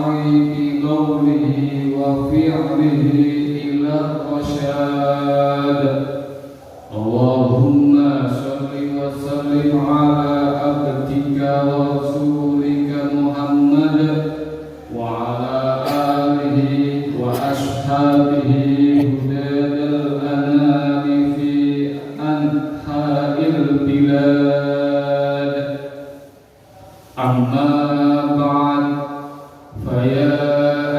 والسعي في قوله وفعله إلى الرشاد. اللهم صل وسلم على عبدك ورسولك محمد وعلى آله وأصحابه هداة الأنام في أنحاء البلاد. أما بعد، فيا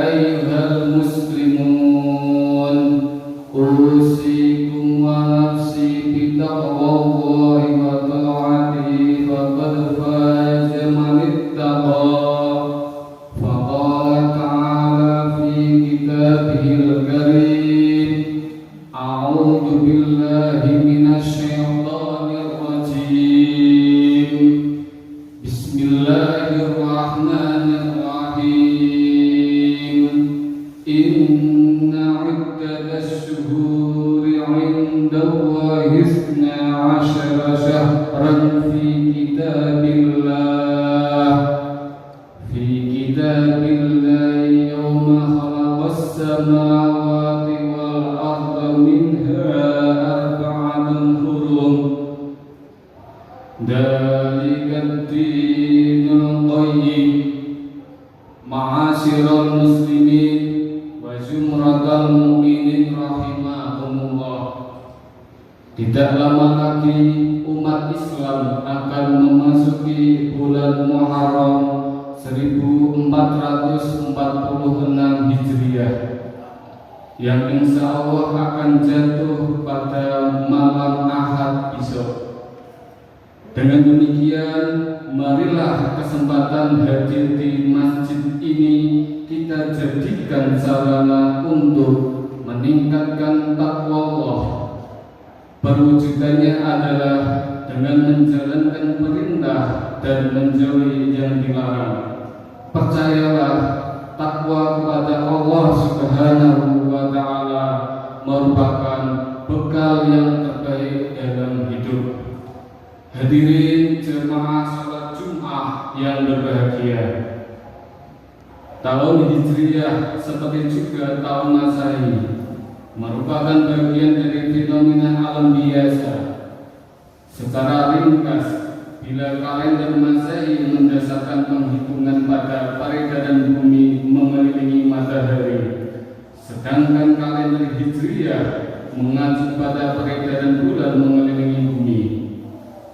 أيها المسلمون، أوصيكم ونفسي بتقوى الله وطاعته، فقد فاز من اتقى. فقال تعالى في كتابه الكريم: أعوذ بالله من الشيطان الرجيم. بسم الله الرحمن الرحيم. إن عدة الشهور عند الله 12 شهرا في كتاب الله يوم خلق السماوات والأرض منها 4 حرم. ذلك الدين القيم. Ma'asyiral muslimin wa zumratal mu'minin rahimahumullah. Tidak lama lagi umat Islam akan memasuki bulan Muharram 1446 Hijriah, yang insya Allah akan jatuh pada malam Ahad besok. Dengan demikian, marilah kesempatan hadir di masjid ini kita jadikan sarana untuk meningkatkan takwa Allah. Perwujudannya adalah dengan menjalankan perintah dan menjauhi yang dilarang. Percayalah, takwa kepada Allah Subhanahu wa Ta'ala merupakan bekal yang terbaik dalam hidup. Hadirin jemaah salat Jumat yang berbahagia, tahun Hijriah seperti juga tahun Masehi merupakan bagian dari fenomena alam biasa. Secara ringkas, bila kalender Masehi mendasarkan penghitungan pada peredaran bumi mengelilingi matahari, sedangkan kalender Hijriah mengacu pada peredaran bulan mengelilingi bumi.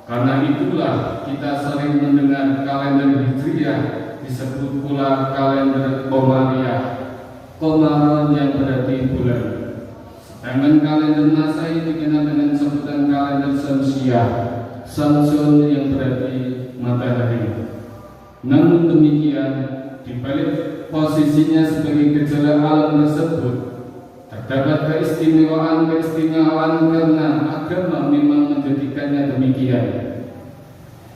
Karena itulah kita sering mendengar kalender Hijriah disebut pula kalender Qamariyah, Qamaron yang berarti bulan. Sedangkan kalender Masehi dikenal dengan sebutan kalender Syamsiyah, Samsun yang berarti matahari. Namun demikian, di balik posisinya sebagai gejala alam tersebut, terdapat keistimewaan karena agama memang menjadikannya demikian.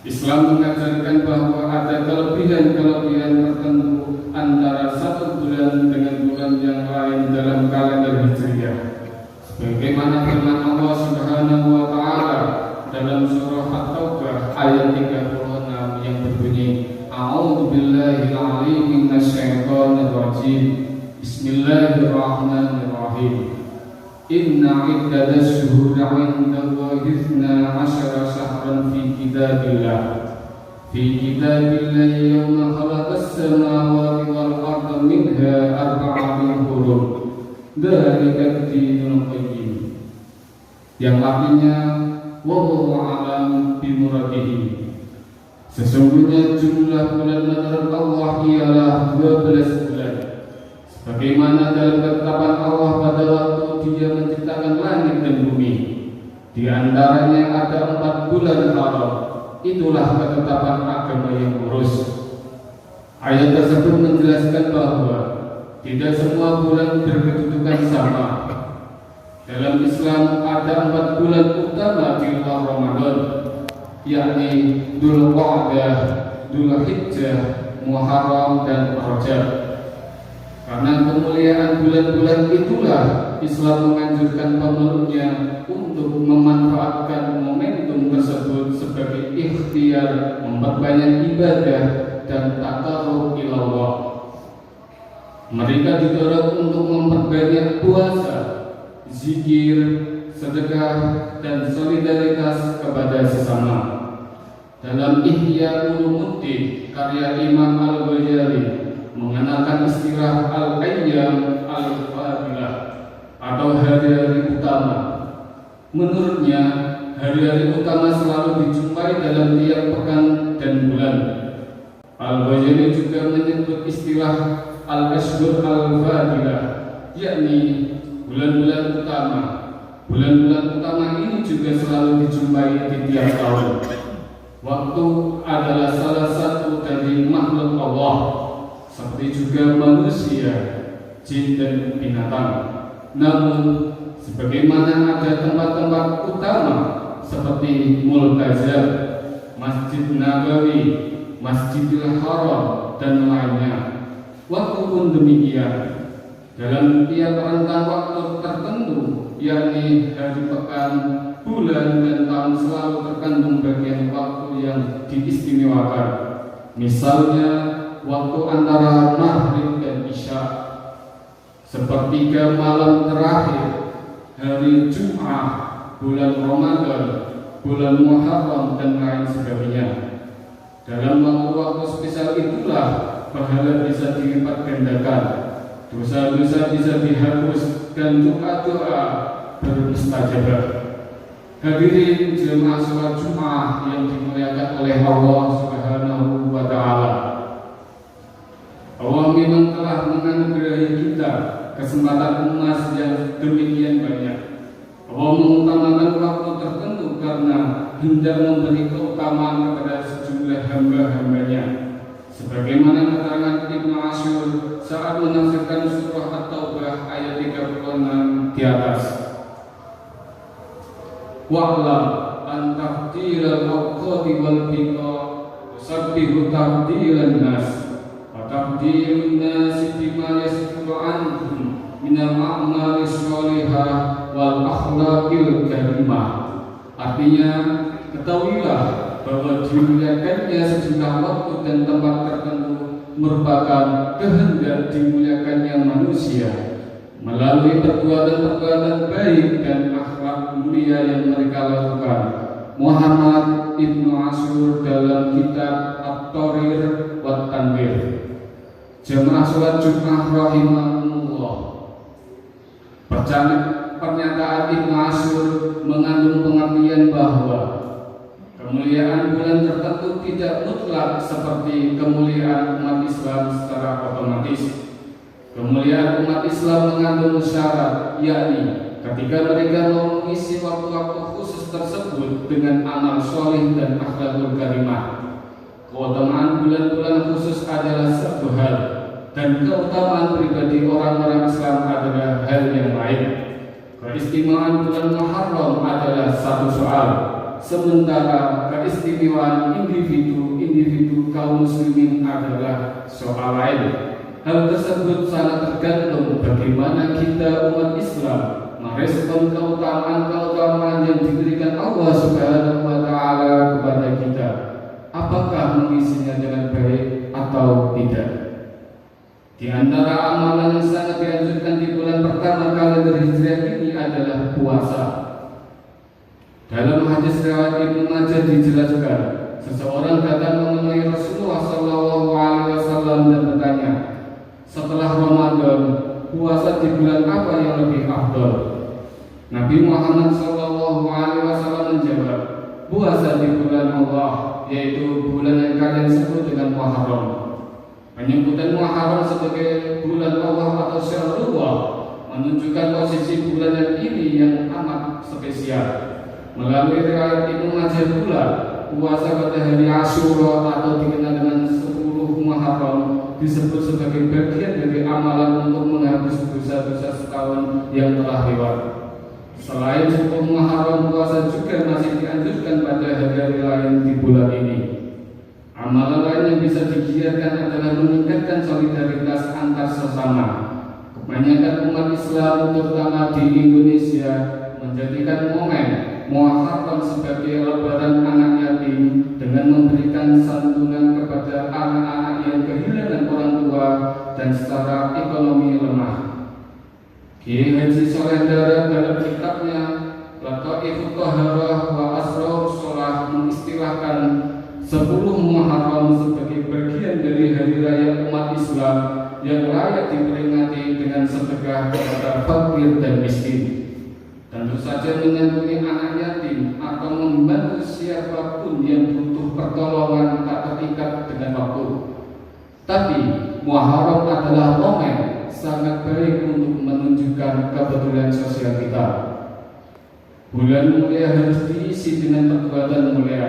Islam mengajarkan bahwa ada kelebihan tertentu antara satu bulan dengan bulan yang lain dalam kalender Hijriah. Sebagaimana firman Allah Subhanahu wa Ta'ala dalam surah At-Taubah ayat 36 yang berbunyi: A'udzu billahi al-'aliyyil minasyaitonir rajim. Bismillahirrahmanirrahim. Inna iddatas syuhuri 'indallahi 12 syahran fi kitabillah yawma khalaqas samawati wal arda minha 4 hurum. Dzalika ad-dinul qayyim. Yang artinya wallahu a'lam bimuradihi. Sesungguhnya jumlah bulan menurut Allah ialah 12 bulan. Bagaimana dalam ketetapan Allah pada waktu Dia menciptakan langit dan bumi. Di antaranya ada 4 bulan haram. Itulah ketetapan agama yang lurus. Ayat tersebut menjelaskan bahwa tidak semua bulan berkedudukan sama. Dalam Islam ada 4 bulan utama di luar Ramadan, yakni Dzulqa'dah, Dzulhijjah, Muharram dan Rajab. Karena kemuliaan bulan-bulan itulah Islam menganjurkan pemeluknya untuk memanfaatkan momentum tersebut sebagai ikhtiar memperbanyak ibadah dan taqarrub ila Allah. Mereka didorong untuk memperbanyak puasa, zikir, sedekah, dan solidaritas kepada sesama. Dalam Ihya Ulumuddin karya Imam Al-Ghazali mengenalkan istilah al-ayyam al-fadilah atau hari-hari utama. Menurutnya, hari-hari utama selalu dijumpai dalam tiap pekan dan bulan. Al-Ghazali juga menyebut istilah al-ashhur al-fadilah, yakni bulan-bulan utama. Bulan-bulan utama ini juga selalu dijumpai di tiap tahun. Waktu adalah salah satu dari makhluk Allah, seperti juga manusia, jin dan binatang. Namun, sebagaimana ada tempat-tempat utama seperti Multazam, Masjid Nabawi, Masjidil Haram, dan lainnya, waktu pun demikian. Dalam tiap rentang waktu tertentu, yakni hari pekan, bulan, dan tahun, selalu terkandung bagian waktu yang diistimewakan. Misalnya, waktu antara maghrib dan isya, sepertiga malam terakhir, hari Jumat, bulan Ramadan, bulan Muharram, dan lain sebagainya. Dalam waktu-waktu spesial itulah pahala bisa dilipat gandakan, dosa-dosa bisa dihapus, dan doa-doa bermustajabah. Hadirin jemaah sholat Jumat yang dimuliakan oleh Allah Subhanahu wa Ta'ala, Allah memang telah menganugerahi kita kesempatan emas yang demikian banyak. Allah mengutamakan waktu tertentu karena hendak memberi keutamaan kepada sejumlah hamba-hambanya. Sebagaimana keterangan Ibnu Ashur saat menafsirkan surah At-Taubah ayat 36 di atas. Wa'lam an taqdiral awqati wal biqa sabbihu taqdiran nas wa taqdirun nas bima yasbiqu anhum minal a'mali sholihah wal akhlaqil karimah. Artinya, ketahuilah bahwa dimuliakannya sejumlah waktu dan tempat tertentu merupakan kehendak dimuliakannya manusia melalui perbuatan-perbuatan baik dan akhlak mulia yang mereka lakukan. Muhammad Ibnu Ashur dalam kitab At-Tahrir wa Tanwir. Jemaah sholat Jumat rahimahumullah, pernyataan Ibnu Ashur mengandung pengertian bahwa kemuliaan bulan tertentu tidak mutlak seperti kemuliaan umat Islam secara otomatis. Kemuliaan umat Islam mengandung syarat, yakni ketika mereka mau mengisi waktu-waktu khusus tersebut dengan amal soleh dan akhlakul karimah. Keutamaan bulan-bulan khusus adalah satu hal, dan keutamaan pribadi orang-orang Islam adalah hal yang lain. Keistimewaan bulan Muharram adalah satu soal, sementara keistimewaan individu kaum muslimin adalah soal lain. Hal tersebut sangat tergantung bagaimana kita umat Islam merespon keutamaan-keutamaan yang diberikan Allah Subhanahu wa Ta'ala kepada kita. Apakah mengisinya dengan baik atau tidak? Di antara amalan yang sangat dianjurkan di bulan pertama kalender Hijriah ini adalah puasa. Dalam hadis riwayat Ibnu Majah dijelaskan, seseorang datang menemui Rasulullah SAW dan bertanya, setelah Ramadan, puasa di bulan apa yang lebih afdal? Nabi Muhammad SAW menjawab, puasa di bulan Allah, yaitu bulan yang kalian sebut dengan Muharram. Penyebutan Muharram sebagai bulan Allah atau Syahrullah menunjukkan posisi bulan ini yang amat spesial. Melalui riwayat Ibnu Majah pula, puasa pada hari Asyura atau dikenal dengan 10 Muharram disebut sebagai bagian dari amalan untuk menghapus dosa-dosa setahun yang telah lewat. Selain 10 Muharram, puasa juga masih dianjurkan pada hari-hari lain di bulan ini. Amalan lain yang bisa digiatkan adalah meningkatkan solidaritas antar sesama. Kebanyakan umat Islam, terutama di Indonesia, menjadikan momen Muharram sebagai lebaran anak yatim dengan memberikan santunan kepada anak-anak yang kehilangan orang tua dan secara ekonomi Kiai Haji Soleh Dara dalam kitabnya Lataifut Thaharah wa Asrar Shalah mengistilahkan 10 Muharram sebagai bagian dari hari raya umat Islam yang layak diperingati dengan sedekah kepada fakir dan miskin. Tentu saja menyantuni anak yatim atau membantu siapapun yang butuh pertolongan tak terikat dengan waktu. Tapi Muharram adalah momen sangat baik untuk menunjukkan kepedulian sosial kita. Bulan mulia harus diisi dengan perbuatan mulia,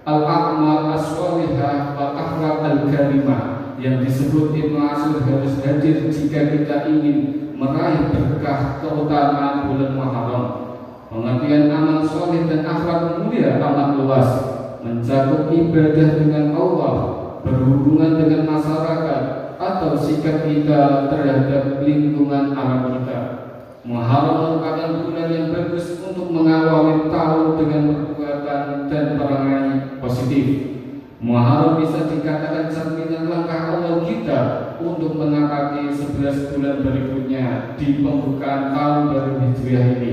al-a'mal as-sholihah wal akhlaq al-karimah, yang disebut Ibnu Ashur harus hadir jika kita ingin meraih berkah keutamaan bulan Muharram. Pengertian amal soleh dan akhlak mulia amat luas, mencakup ibadah dengan Allah, berhubungan dengan masyarakat, atau sikap kita terhadap lingkungan alam kita. Muharram merupakan bulan yang bagus untuk mengawali tahun dengan perbuatan dan perangai positif. Muharram bisa dikatakan cerminan langkah awal kita untuk menapaki 11 bulan berikutnya di pembukaan tahun baru Hijriah ini.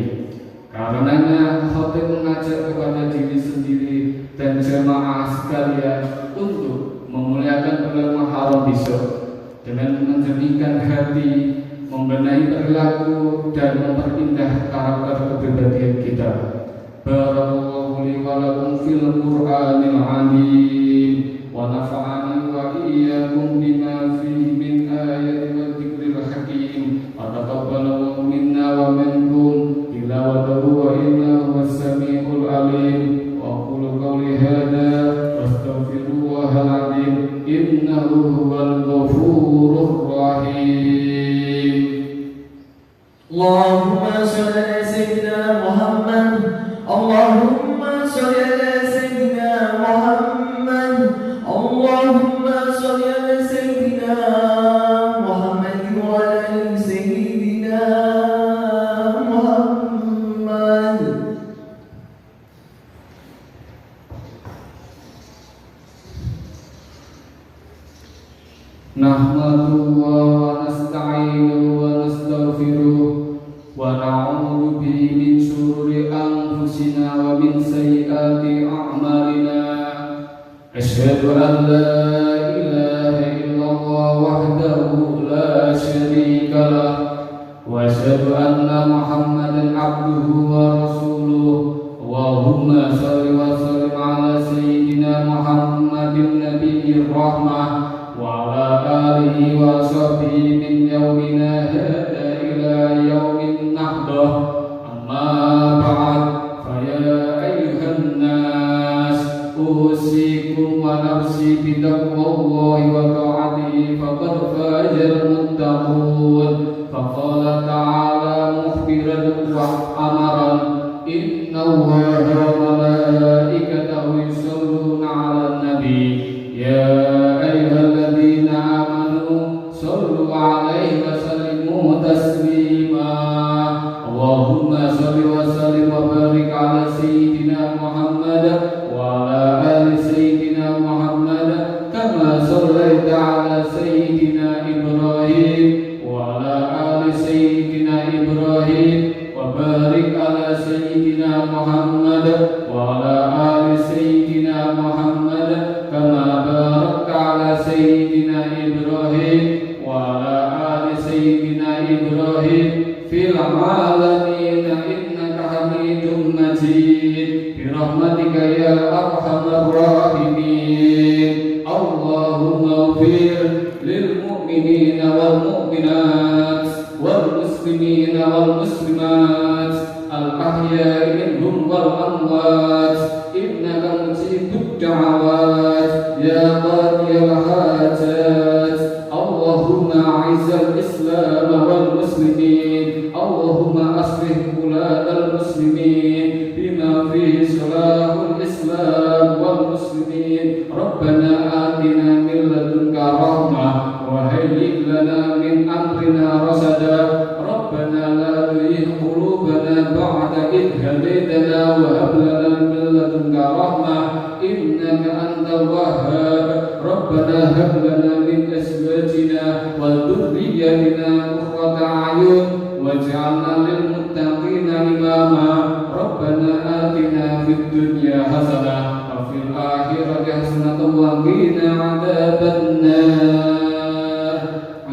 Karenanya khatib mengajak kepada diri sendiri dan jemaah sekalian untuk memuliakan bulan Muharram besok dengan menjernihkan hati, membenahi perilaku dan memperindah karakter kepribadian kita. Barakallahu li wa lakum fil Qur'anil 'azim wa nafa'ani wa iyyakum bima fihi min ayati wa dzikril hakim. Wa taqabbalallahu minna wa minkum tilawatahu wa innahu was-sami'ul 'alim. Wa qulu qawli hadza wastaghfirullahal 'azim innahu huwal ghafurur rahim. Allahumma shalli ala sayyidina Muhammad. Allahumma shalli ala sayyidina Muhammad. Allahumma shalli ala sayyidina Muhammad wa ala sayyidina Muhammad. Nahmaduhu wa nasta'inuhu wa nastaghfiruh wa na'udzu bihi min shururi anfusina wa min sayyiati a'malina. Asyhadu an la ilaha illallah wahdahu la syarika lah wa asyhadu anna Muhammadan abduhu wa rasuluh. Allahumma shalli wa sallim ala sayyidina Muhammadin nabiyyir rahmah wa ala alihi wa sahbihi min yaumina hadha ila yaumin nahdah. Amma ba'd, fa ya ayyuhan nas, usikum wa nafsi bi taqwallahi wa ta'atihi faqad fazal muttaqun. Faqala ta'ala mukhbiran wa amaran, inna Allaha wa malaikatahu yusholluna 'alan nabi ya ayyuhalladzina amanu shallu 'alaihi wa sallimu taslima. Allahumma shalli wa sallim wa barik 'ala sayyidina Muhammad wa 'ala ali sayyidina Muhammad kama shallaita 'ala sayyidina Ibrahim wa 'ala ali sayyidina Ibrahim wa barik 'ala sayyidina Muhammad wa 'ala ali sayyidina Muhammad kama barakta 'ala sayyidina Ibrahim wa 'ala ali sayyidina Ibrahim fil 'alamin innaka Hamidum Majid bi rahmatika ya arhamar rahimin. Allahumma ighfir lil mu'minina wal mu'minat wal muslimina wal muslimat al ahya'i minhum wal amwat innaka mujibud da'awat ya qadiyal hajat. Allahumma a'izzal islam wal muslimin. Allahumma aslih ulatal muslimin bima fihi salahul islam wal muslimin. Rabbana atina min ladunka rahmah wa hayyi' lana min amrina rasada. Rabbana la tuzigh qulubana ba'da idh hadaytana wa hab lana min ladunka rahmah innaka antal wahhab. Rabbana hab lana min azwajina wa dhurriyyatina qurrata a'yun waj'alna الدنيا حسنة وفي الآخرة حسنة وقنا عذاب النار.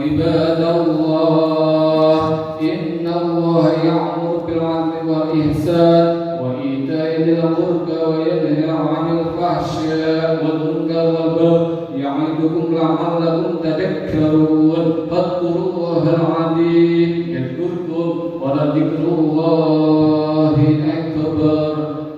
عباد الله إن الله يأمر بالعدل والإحسان وإيتاء ذي القربى وينهى عن الفحشاء والمنكر والبغي يعظكم لعلكم تذكرون. فاذكروا الله العظيم يذكركم ولذكر الله